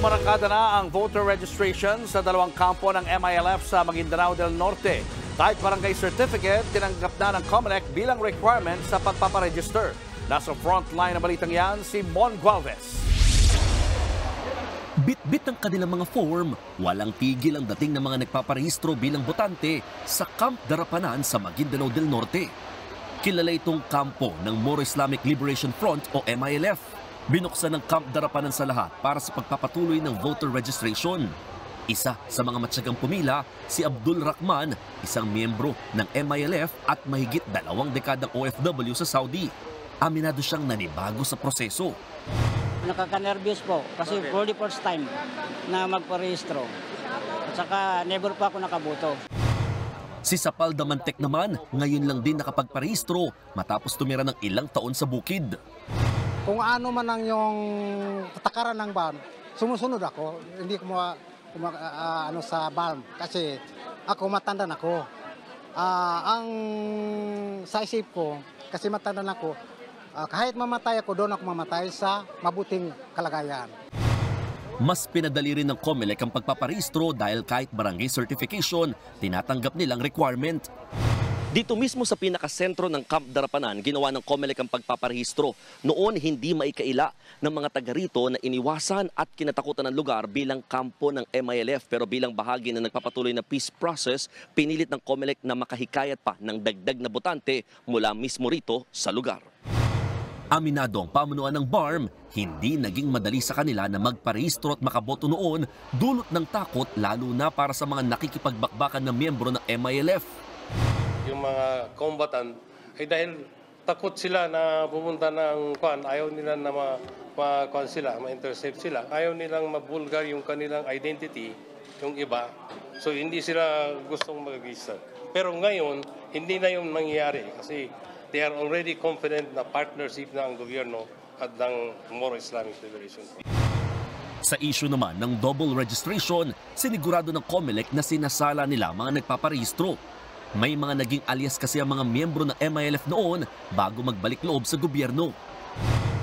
Umarangkada na ang voter registration sa dalawang kampo ng MILF sa Maguindanao del Norte. Kahit barangay certificate, tinanggap na ng COMELEC bilang requirement sa pagpaparegister. Nasa frontline na balitang yan si Mon Gualvez. Bit-bit ang kanilang mga form, walang tigil ang dating ng mga nagpaparehistro bilang botante sa Camp Darapanan sa Maguindanao del Norte. Kilala itong kampo ng Moro Islamic Liberation Front o MILF. Binuksan ng Camp Darapanan sa lahat para sa pagpapatuloy ng voter registration. Isa sa mga matyagang pumila, si Abdul Rahman, isang miyembro ng MILF at mahigit 2 dekadang OFW sa Saudi. Aminado siyang nanibago sa proseso. Nakaka-nervous po kasi for the first time na magparehistro. At saka never pa ako nakaboto. Si Sapal Damantek naman, ngayon lang din nakapagparehistro matapos tumira ng ilang taon sa bukid. Kung ano man ang yung patakaran ng BARM, sumusunod ako. Hindi ko ano sa BARM kasi ako matanda na ako. Ang sa isip ko, kasi matanda na ako, kahit mamatay ako, doon ako mamatay sa mabuting kalagayan. Mas pinadali rin ng COMELEC ang pagpaparehistro dahil kahit barangay certification, tinatanggap nilang requirement. Dito mismo sa pinakasentro ng Camp Darapanan, ginawa ng COMELEC ang pagpaparehistro. Noon, hindi maikaila ng mga taga rito na iniwasan at kinatakutan ng lugar bilang kampo ng MILF. Pero bilang bahagi na nagpapatuloy na peace process, pinilit ng COMELEC na makahikayat pa ng dagdag na botante mula mismo rito sa lugar. Aminado ang pamunuan ng BARM, hindi naging madali sa kanila na magparehistro at makaboto noon, dulot ng takot lalo na para sa mga nakikipagbakbakan na miyembro ng MILF. Yung mga combatant ay dahil takot sila na pumunta ng kuan, ayaw nila na ma-kuan sila, ma-intercept sila. Ayaw nilang mabulgar yung kanilang identity, yung iba. So hindi sila gustong mag-register. Pero ngayon, hindi na yung mangyayari kasi they are already confident na partnership na ang gobyerno at ng Moro Islamic Liberation. Sa issue naman ng double registration, sinigurado ng COMELEC na sinasala nila mga nagpaparehistro. May mga naging alias kasi ang mga miyembro ng MILF noon bago magbalik loob sa gobyerno.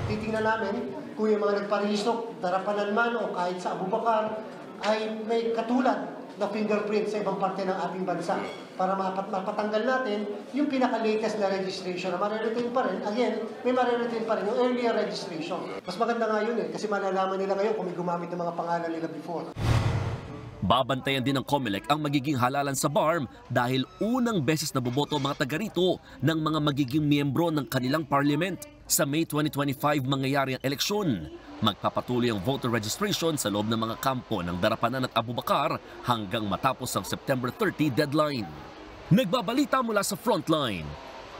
Titingnan namin kung yung mga nagparehistro, Darapanan man o kahit sa Abubakar, ay may katulad na fingerprint sa ibang parte ng ating bansa para mapatanggal natin yung pinaka-latest na registration na mariretain pa rin. Again, may mariretain pa rin yung earlier registration. Mas maganda nga yun kasi malalaman nila ngayon kung may gumamit ng mga pangalan nila before. Babantayan din ng COMELEC ang magiging halalan sa BARM dahil unang beses na boboto ang mga taga rito ng mga magiging miyembro ng kanilang parliament. Sa May 2025 mangyayari ang eleksyon. Magpapatuloy ang voter registration sa loob ng mga kampo ng Darapanan at Abubakar hanggang matapos ang September 30 deadline. Nagbabalita mula sa frontline,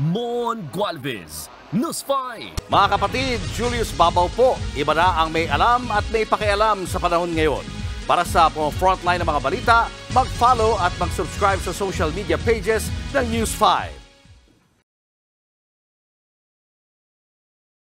Mon Gualvez, News 5. Mga kapatid, Julius Babaw po. Iba na ang may alam at may pakialam sa panahon ngayon. Para sa frontline ng mga balita, mag-follow at mag-subscribe sa social media pages ng News 5.